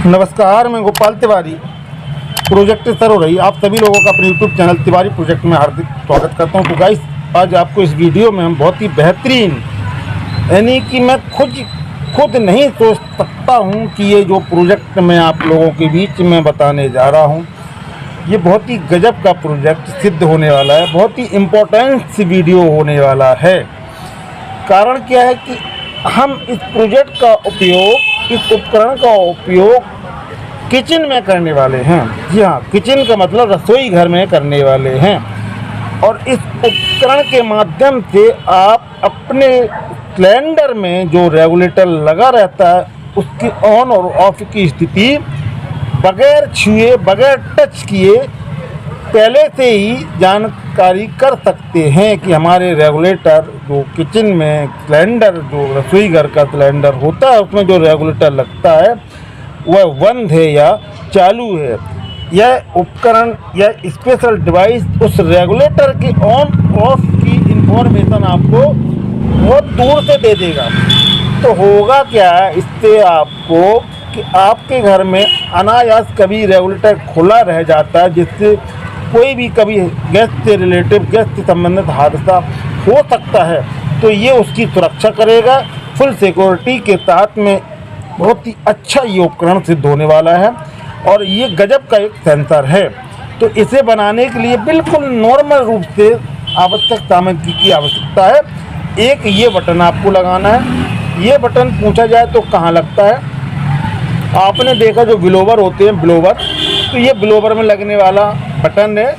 नमस्कार, मैं Gopal Tiwari, project sir हो रही। आप सभी लोगों का अपने यूट्यूब चैनल तिवारी प्रोजेक्ट में हार्दिक स्वागत करता हूं। तो गाइस, आज आपको इस वीडियो में हम बहुत ही बेहतरीन, यानी कि मैं खुद नहीं सोच सकता हूं कि ये जो प्रोजेक्ट मैं आप लोगों के बीच में बताने जा रहा हूं, ये बहुत ही गजब का प्रोजेक्ट सिद्ध होने वाला है। बहुत ही इम्पोर्टेंट वीडियो होने वाला है। कारण क्या है कि हम इस प्रोजेक्ट का उपयोग, इस उपकरण का उपयोग किचन में करने वाले हैं। जी हाँ, किचन का मतलब रसोई घर में करने वाले हैं। और इस उपकरण के माध्यम से आप अपने सिलेंडर में जो रेगुलेटर लगा रहता है, उसकी ऑन और ऑफ की स्थिति बगैर छुए, बगैर टच किए पहले से ही जानकारी कर सकते हैं कि हमारे रेगुलेटर जो किचन में सिलेंडर, जो रसोई घर का सिलेंडर होता है, उसमें जो रेगुलेटर लगता है वह बंद है या चालू है। यह उपकरण या स्पेशल डिवाइस उस रेगुलेटर की ऑन ऑफ की इंफॉर्मेशन आपको बहुत दूर से दे देगा। तो होगा क्या, इससे आपको कि आपके घर में अनायास कभी रेगुलेटर खुला रह जाता है, जिससे कोई भी कभी गैस से रिलेटिव, गैस से संबंधित हादसा हो सकता है। तो ये उसकी सुरक्षा करेगा। फुल सिक्योरिटी के साथ में बहुत ही अच्छा ये उपकरण सिद्ध होने वाला है। और ये गजब का एक सेंसर है। तो इसे बनाने के लिए बिल्कुल नॉर्मल रूप से आवश्यक सामग्री की आवश्यकता है। एक ये बटन आपको लगाना है। ये बटन पूछा जाए तो कहाँ लगता है? आपने देखा जो ब्लोवर होते हैं, ब्लोवर, तो ये ब्लोवर में लगने वाला बटन है।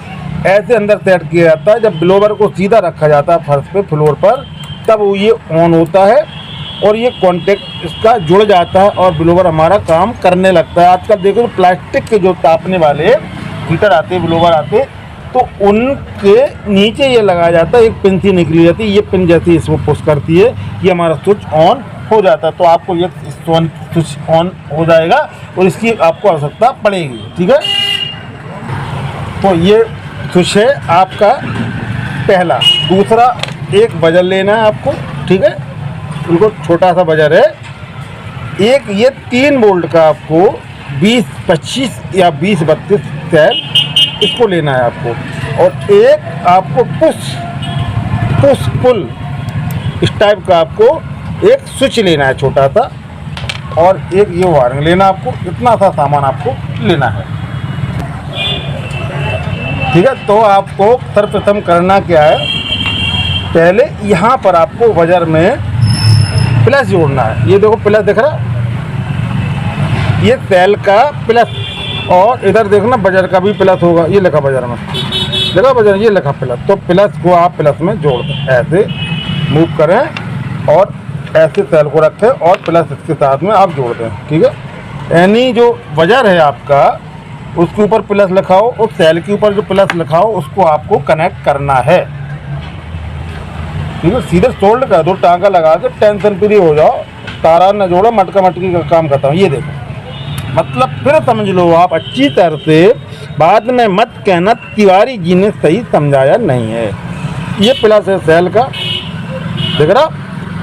ऐसे अंदर सेट किया जाता है। जब ब्लोवर को सीधा रखा जाता है फर्श पे, फ्लोर पर, तब ये ऑन होता है और ये कॉन्टेक्ट इसका जुड़ जाता है और ब्लोवर हमारा काम करने लगता है। आजकल देखो तो प्लास्टिक के जो तापने वाले हीटर आते हैं, ब्लोवर आते, तो उनके नीचे ये लगाया जाता है। एक पिन सी निकली जाती है, ये पिन जैसे इसको पुश करती है, ये हमारा स्विच ऑन हो जाता है। तो आपको ये स्विच ऑन हो जाएगा और इसकी आपको आवश्यकता पड़ेगी। ठीक है, तो ये स्विच है आपका पहला। दूसरा, एक बजर लेना है आपको। ठीक है, बिल्कुल छोटा सा बजर है। एक ये 3 वोल्ट का आपको 20-25 या 20-32 सेल इसको लेना है आपको। और एक आपको पुश पुल इस टाइप का आपको एक स्विच लेना है छोटा सा। और एक ये वायरिंग लेना आपको। इतना सा सामान आपको लेना है। ठीक है, तो आपको सर्वप्रथम करना क्या है, पहले यहाँ पर आपको बजर में प्लस जोड़ना है। ये देखो प्लस दिख रहा, ये सेल का प्लस। और इधर देखना बजर का भी प्लस होगा, ये लिखा बजर में, देखा बजर, ये लिखा प्लस। तो प्लस को आप प्लस में जोड़ दें, ऐसे मूव करें और ऐसे सेल को रखें और प्लस इसके साथ में आप जोड़ दें। ठीक है, यानी जो बजर है आपका, उसके ऊपर प्लस लिखा हो और सेल के ऊपर जो प्लस लिखा हो उसको आपको कनेक्ट करना है। ठीक है, सीधे सोल्ड कर दो, टांका लगा के टेंशन फ्री हो जाओ। तारा न जोड़ो, मटका मटकी का काम करता हूँ। ये देखो, मतलब फिर समझ लो आप अच्छी तरह से, बाद में मत कहना तिवारी जी ने सही समझाया नहीं है। ये प्लस है सेल का, देख रहा,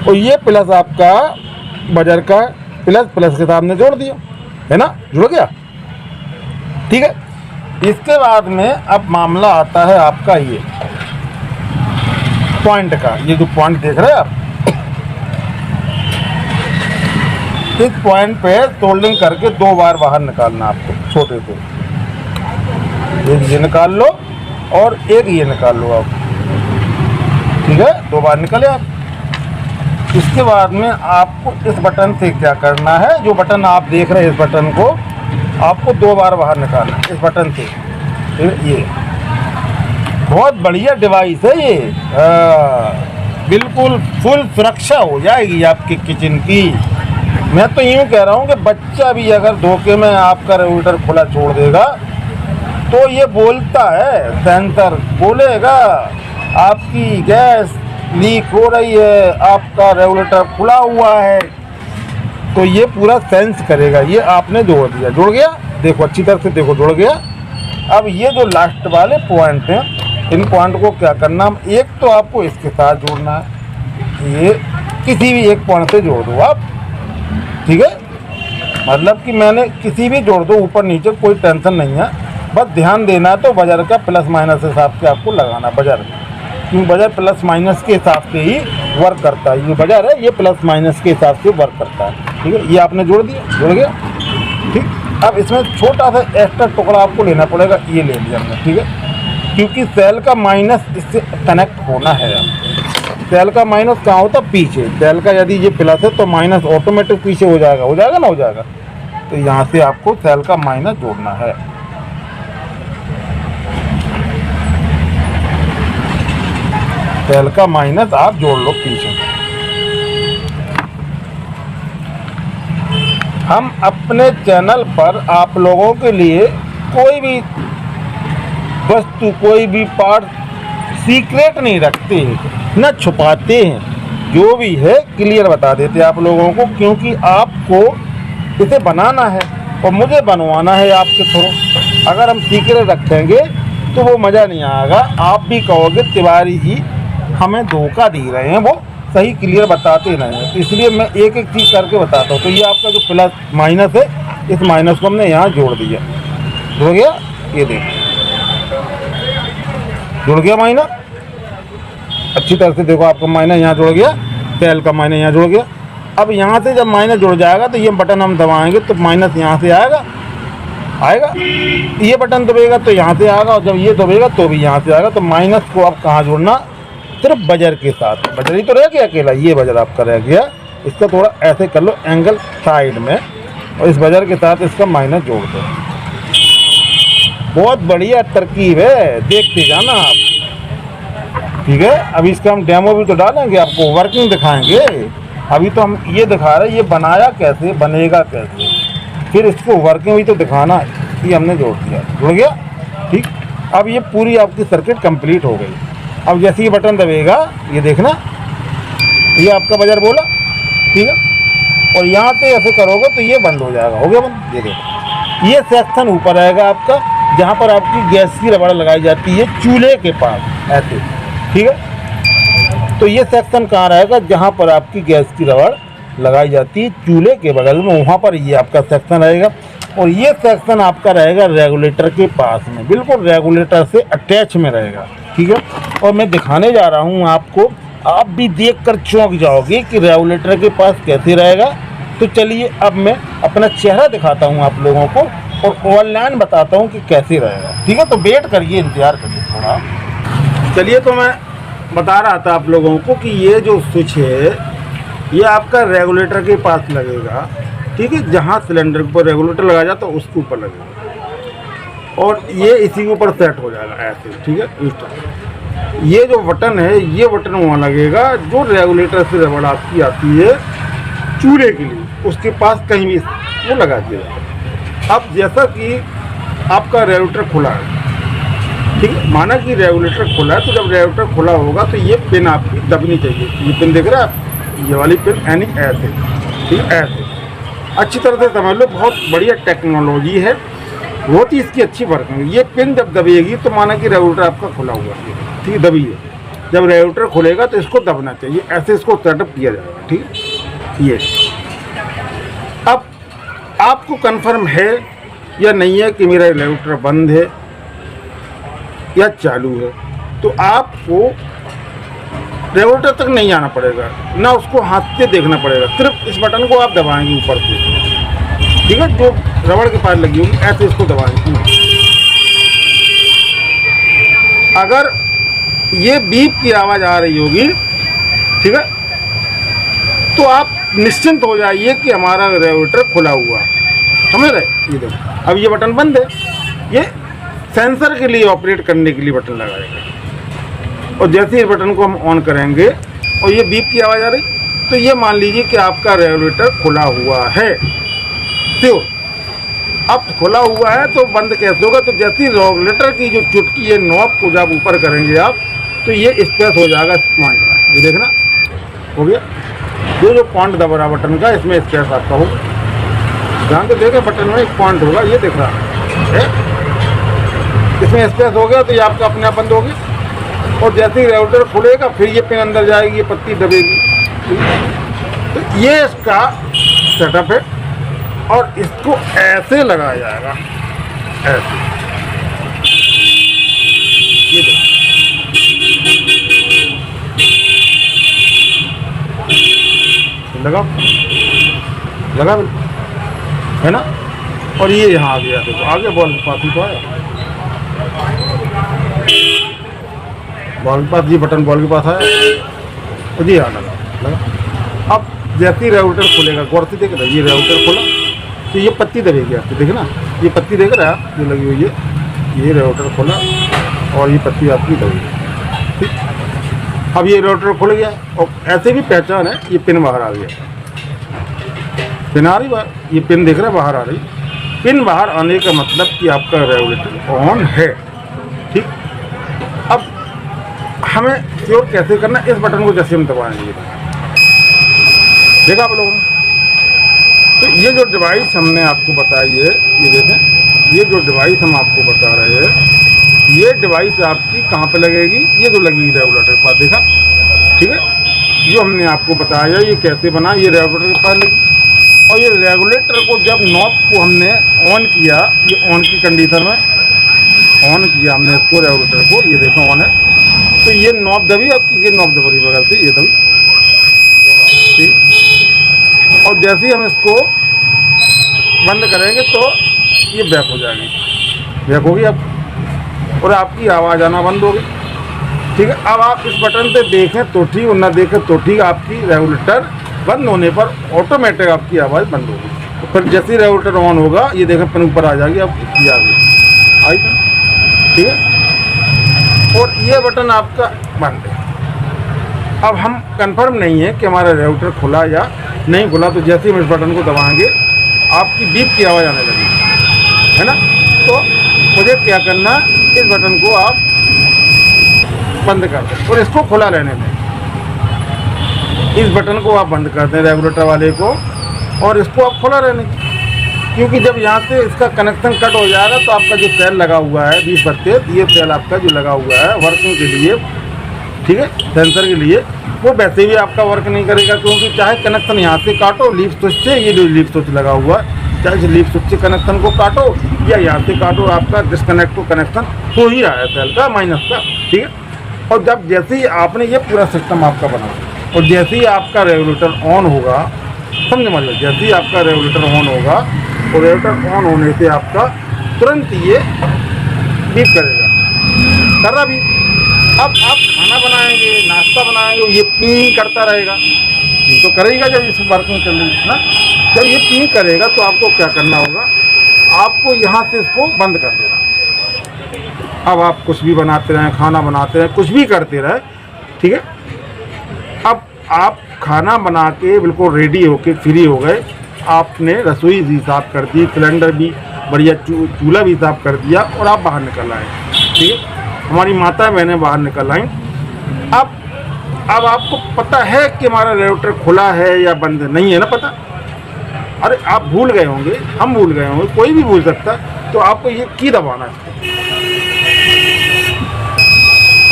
और ये प्लस आपका बजर का प्लस के सामने जोड़ दिया, है ना, जुड़ गया। ठीक है, इसके बाद में अब मामला आता है आपका ये पॉइंट का। ये जो पॉइंट देख रहे हैं आप, इस पॉइंट पे सोल्डिंग करके 2 बार बाहर निकालना आपको, छोटे से। एक ये निकाल लो और एक ये निकाल लो आप। ठीक है, 2 बार निकले आप। इसके बाद में आपको इस बटन से क्या करना है, जो बटन आप देख रहे हैं, इस बटन को आपको 2 बार बाहर निकालना है इस बटन से। ये बहुत बढ़िया डिवाइस है ये। बिल्कुल फुल सुरक्षा हो जाएगी आपके किचन की। मैं तो यूँ कह रहा हूँ कि बच्चा भी अगर धोखे में आपका रेगुलेटर खुला छोड़ देगा तो ये बोलता है, सेंसर बोलेगा आपकी गैस लीक हो रही है, आपका रेगुलेटर खुला हुआ है। तो ये पूरा सेंस करेगा। ये आपने जोड़ दिया, जुड़ गया, देखो अच्छी तरह से देखो, जुड़ गया। अब ये जो लास्ट वाले पॉइंट हैं, इन पॉइंट को क्या करना, एक तो आपको इसके साथ जोड़ना है, ये किसी भी एक पॉइंट से जोड़ दो आप। ठीक है, मतलब कि मैंने किसी भी जोड़ दो ऊपर नीचे, कोई टेंशन नहीं है, बस ध्यान देना है तो बजर का प्लस माइनस हिसाब से आपको लगाना बजर, क्योंकि बजर प्लस माइनस के हिसाब से ही वर्क करता है। ये बजर है, ये प्लस माइनस के हिसाब से वर्क करता है। ठीक है, ये आपने जोड़ दिया, जुड़ गया। ठीक, अब इसमें छोटा सा एक्स्ट्रा टुकड़ा आपको लेना पड़ेगा, ये ले लिया हमने। ठीक है, क्योंकि सेल का माइनस इससे कनेक्ट होना है। सेल का माइनस कहाँ होता है? पीछे। सेल का यदि ये प्लस है तो माइनस ऑटोमेटिक पीछे हो जाएगा, हो जाएगा ना, हो जाएगा। तो यहाँ से आपको सेल का माइनस जोड़ना है। सेल का माइनस आप जोड़ लो पीछे। हम अपने चैनल पर आप लोगों के लिए कोई भी वस्तु, कोई भी पार्ट सीक्रेट नहीं रखते हैं, न छुपाते हैं। जो भी है क्लियर बता देते हैं आप लोगों को, क्योंकि आपको इसे बनाना है और मुझे बनवाना है आपके थ्रू। अगर हम सीक्रेट रखेंगे तो वो मज़ा नहीं आएगा, आप भी कहोगे तिवारी जी हमें धोखा दे रहे हैं, वो सही क्लियर बताते नहीं हैं। इसलिए मैं एक एक चीज़ करके बताता हूँ। तो ये आपका जो प्लस माइनस है, इस माइनस को हमने यहाँ जोड़ दिया, जुड़ गया। ये देखिए जुड़ गया माइनस, अच्छी तरह से देखो, आपका माइनस यहाँ जुड़ गया, सेल का माइनस यहाँ जुड़ गया। अब यहाँ से जब माइनस जुड़ जाएगा तो ये बटन हम दबाएंगे तो माइनस यहाँ से आएगा, ये बटन दबेगा तो यहाँ से आएगा, और जब ये दबेगा तो भी यहाँ से आएगा। तो माइनस को आप कहाँ जोड़ना? सिर्फ बजर के साथ। बजर ही तो रह गया अकेला, ये बजर आपका रह गया। इसका थोड़ा ऐसे कर लो एंगल साइड में, और इस बजर के साथ इसका माइनस जोड़ दो। बहुत बढ़िया तरकीब है, देखते जाना आप। ठीक है, अभी इसका हम डेमो भी तो डालेंगे, आपको वर्किंग दिखाएंगे। अभी तो हम ये दिखा रहे हैं ये बनाया कैसे, बनेगा कैसे, फिर इसको वर्किंग भी तो दिखाना है। ये हमने जोड़ दिया, जुड़ गया। ठीक, अब ये पूरी आपकी सर्किट कंप्लीट हो गई। अब जैसे ये बटन दबेगा, ये देखना, ये आपका बजर बोला। ठीक है, और यहाँ से ऐसे करोगे तो ये बंद हो जाएगा, हो गया बंद। ये देखो, ये सेक्शन ऊपर आएगा आपका, जहाँ पर आपकी गैस की रबड़ लगाई जाती है चूल्हे के पास, ऐसे। ठीक है, तो ये सेक्शन कहाँ रहेगा? जहाँ पर आपकी गैस की रबड़ लगाई जाती है चूल्हे के बगल में, वहाँ पर ये आपका सेक्शन रहेगा। और ये सेक्शन आपका रहेगा रेगुलेटर के पास में, बिल्कुल रेगुलेटर से अटैच में रहेगा। ठीक है, और मैं दिखाने जा रहा हूँ आपको, आप भी देखकर चौंक जाओगे कि रेगुलेटर के पास कैसे रहेगा। तो चलिए अब मैं अपना चेहरा दिखाता हूँ आप लोगों को, और ऑनलाइन बताता हूँ कि कैसे रहेगा। ठीक है, तो वेट करिए, इंतज़ार करिए थोड़ा। चलिए, तो मैं बता रहा था आप लोगों को कि ये जो स्विच है ये आपका रेगुलेटर के पास लगेगा। ठीक है, जहाँ सिलेंडर के ऊपर रेगुलेटर लगाया जाता है उसके ऊपर लगेगा, और ये इसी के ऊपर सेट हो जाएगा ऐसे। ठीक है, इस तरह ये जो बटन है, ये बटन वहाँ लगेगा जो रेगुलेटर से रबड़ आपकी आती है चूल्हे के लिए, उसके पास कहीं भी वो लगा दिया जाएगा। अब जैसा कि आपका रेगुलेटर खुला है, ठीक है, माना कि रेगुलेटर खुला है, तो जब रेगुलेटर खुला होगा तो ये पिन आपकी दबनी चाहिए। ये पिन देख रहे हैं आप, ये वाली पिन यानी ऐसे। ठीक है, ऐसे अच्छी तरह से समझ लो, बहुत बढ़िया टेक्नोलॉजी है, बहुत ही इसकी अच्छी वर्किंग है। ये पिन जब दबेगी तो माना कि रेगुलेटर आपका खुला हुआ है, ठीक है, दबी है। जब रेगुलेटर खुलेगा तो इसको दबना चाहिए, ऐसे इसको सेटअप किया जाएगा। ठीक है, ये अब आपको कंफर्म है या नहीं है कि मेरा रेगुलेटर बंद है या चालू है, तो आपको रेगुलेटर तक नहीं आना पड़ेगा, ना उसको हाथ से देखना पड़ेगा, सिर्फ इस बटन को आप दबाएंगे ऊपर से। ठीक है, जो रबड़ के पास लगी होगी ऐसे इसको दबाएंगे। अगर ये बीप की आवाज़ आ रही होगी, ठीक है, तो आप निश्चिंत हो जाइए कि हमारा रेगुलेटर खुला हुआ है। समझ रहे? ये देखो, अब ये बटन बंद है, ये सेंसर के लिए ऑपरेट करने के लिए बटन लगाएगा। और जैसे ही बटन को हम ऑन करेंगे और ये बीप की आवाज़ आ रही, तो ये मान लीजिए कि आपका रेगुलेटर खुला हुआ है। तो अब खुला हुआ है तो बंद कैसे होगा? तो जैसे ही रेगुलेटर की जो चुटकी है नॉब को जब ऊपर करेंगे आप, तो ये स्पेस हो जाएगा पॉइंट में। ये देखना हो गया, जो पॉइंट दबा रहा बटन का, इसमें स्पेस आपका होगा। ध्यान से देखें, बटन में एक पॉइंट होगा, ये दिख रहा है, इसमें स्पेस हो गया, तो ये आपका अपने आप बंद हो गया। और जैसे ही रेगुलेटर खुलेगा फिर ये पिन अंदर जाएगी, ये पत्ती दबेगी। तो ये इसका सेटअप है। और इसको ऐसे लगाया जाएगा, ऐसे। ये देखो, लगा बिल्कुल, है ना। और ये यहाँ आ गया, देखो आगे बॉल के पास ही तो आया, बॉल के पास, ये बटन बॉल के पास आया और ये आना लगा। अब जैसे ही रेगुलेटर खुलेगा, गौर से देख रहे, ये रेगुलेटर खोला तो ये पत्ती दबेगी आपकी, देखे ना, ये पत्ती देख रहे हैं आप, ये लगी हुई है, ये रेगुलेटर खोला और ये पत्ती आपकी दबेगी, ठीक। अब ये रेगुलेटर खुल गया और ऐसे भी पहचान है, ये पिन बाहर आ गया, पिन आ रही बाहर, ये पिन देख रहे हैं बाहर आ रही, पिन बाहर आने का मतलब कि आपका रेगुलेटर ऑन है, ठीक। अब हमें श्योर कैसे करना, इस बटन को जैसे हम दबाएंगे, देखा आप लोगों ने। तो ये जो डिवाइस हमने आपको बताई है, ये देखें, ये जो डिवाइस हम आपको बता रहे हैं, ये डिवाइस आपकी कहाँ पे लगेगी, ये जो लगी रेगुलेटर के पास, देखा, ठीक है। जो हमने आपको बताया ये कैसे बना, ये रेगुलेटर के पास लगी। और ये रेगुलेटर को जब नॉब को हमने ऑन किया, ये ऑन की कंडीशन में ऑन किया हमने इसको, रेगुलेटर को, ये देखो ऑन है, तो ये नॉब दबी, अब ये नॉब दब रही बगल से, ये दबी, ठीक। और जैसे ही हम इसको बंद करेंगे तो ये बैक हो जाएगी, बैक होगी अब, और आपकी आवाज़ आना बंद होगी, ठीक है। अब आप इस बटन पे देखें तो ठीक और ना देखें तो ठीक, आपकी रेगुलेटर बंद होने पर ऑटोमेटिक आपकी आवाज़ बंद होगी। तो फिर जैसे ही रेगुलेटर ऑन होगा, ये देखें पिन ऊपर आ जाएगी, अब ये आ गई, आई, ठीक है। और ये बटन आपका बंद है। अब हम कंफर्म नहीं है कि हमारा रेगुलेटर खुला या नहीं खुला, तो जैसे ही हम इस बटन को दबाएंगे आपकी बीप की आवाज़ आने लगेगी, है ना। तो मुझे क्या करना, इस बटन को आप बंद कर दें और इसको खुला रहने दें, इस बटन को आप बंद कर दें रेगुलेटर वाले को, और इसको आप खुला रहने, क्योंकि जब यहाँ से इसका कनेक्शन कट हो जाएगा तो आपका जो सेल लगा हुआ है 20-32, ये सेल आपका जो लगा हुआ है वर्किंग के लिए, ठीक है, सेंसर के लिए, वो वैसे भी आपका वर्क नहीं करेगा, क्योंकि चाहे कनेक्शन यहाँ से काटो लीफ स्विच से, ये जो लीफ स्विच लगा हुआ है, चाहे इस लीफ स्विच से कनेक्शन को काटो या यहाँ से काटो, आपका डिस्कनेक्ट को कनेक्शन हो ही रहा है सेल का माइनस का, ठीक है। और जब जैसे ही आपने ये पूरा सिस्टम आपका बना और जैसे ही आपका रेगुलेटर ऑन होगा, समझ मान लो, जैसे ही आपका रेगुलेटर ऑन होगा और रेगुलेटर ऑन होने से आपका तुरंत ये बीप करेगा, कर रहा भी। अब आप खाना बनाएंगे, नाश्ता बनाएंगे, ये पी करता रहेगा, ये तो करेगा जब इस वर्किंग चल रही है ना। जब ये पी करेगा तो आपको क्या करना होगा, आपको यहाँ से इसको बंद कर देना। अब आप कुछ भी बनाते रहें, खाना बनाते रहें, कुछ भी करते रहें, ठीक है। अब आप खाना बना के बिल्कुल रेडी होके फ्री हो गए, आपने रसोई भी साफ़ कर दी, सिलेंडर भी बढ़िया, चूल्हा भी साफ़ कर दिया और आप बाहर निकल आए, ठीक है। हमारी माता बहनें बाहर निकल आई। अब आपको पता है कि हमारा रेगुलेटर खुला है या बंद नहीं है ना, पता, अरे आप भूल गए होंगे, हम भूल गए होंगे, कोई भी भूल सकता, तो आपको ये की दबाना है।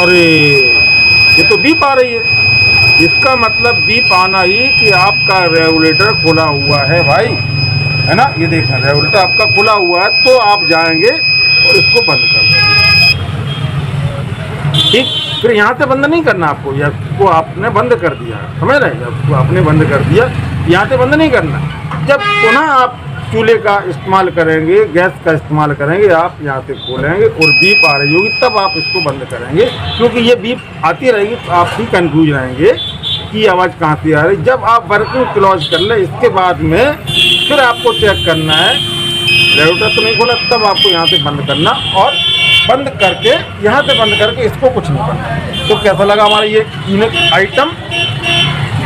अरे ये तो बीप आ रही है, इसका मतलब बीप आना ही कि आपका रेगुलेटर खुला हुआ है भाई, है ना। ये देखना, रेगुलेटर आपका खुला हुआ है, तो आप जाएंगे और इसको बंद कर देंगे, ठीक। फिर यहाँ से बंद नहीं करना आपको, या को आपने बंद कर दिया, समझ रहे हैं, आपको आपने बंद कर दिया, यहाँ से बंद नहीं करना। जब पुनः आप चूल्हे का इस्तेमाल करेंगे, गैस का इस्तेमाल करेंगे, आप यहाँ से खोलेंगे और बीप आ रही होगी, तब आप इसको बंद करेंगे, क्योंकि ये बीप आती रहेगी तो आप भी कंफ्यूज रहेंगे कि आवाज़ कहाँ से आ रही। जब आप वर्किंग क्लोज कर ले, इसके बाद में फिर आपको चेक करना है रेगुलेटर तो नहीं खोला, तब आपको यहाँ से बंद करना, और बंद करके यहाँ से बंद करके इसको कुछ नहीं करना। तो कैसा लगा हमारा ये यूनिक आइटम,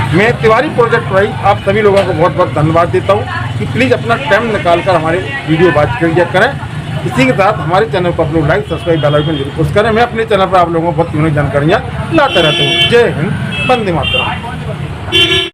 मैं तिवारी प्रोजेक्ट भाई आप सभी लोगों को बहुत बहुत धन्यवाद देता हूँ कि प्लीज़ अपना टाइम निकालकर हमारे वीडियो वॉच करें। इसी के साथ हमारे चैनल को आप लोग लाइक, सब्सक्राइब, बेल आइकन जरूर प्रेस करें। मैं अपने चैनल पर आप लोगों को बहुत यूनिक जानकारियाँ लाते रहता हूँ। जय हिंद, वंदे मातरम।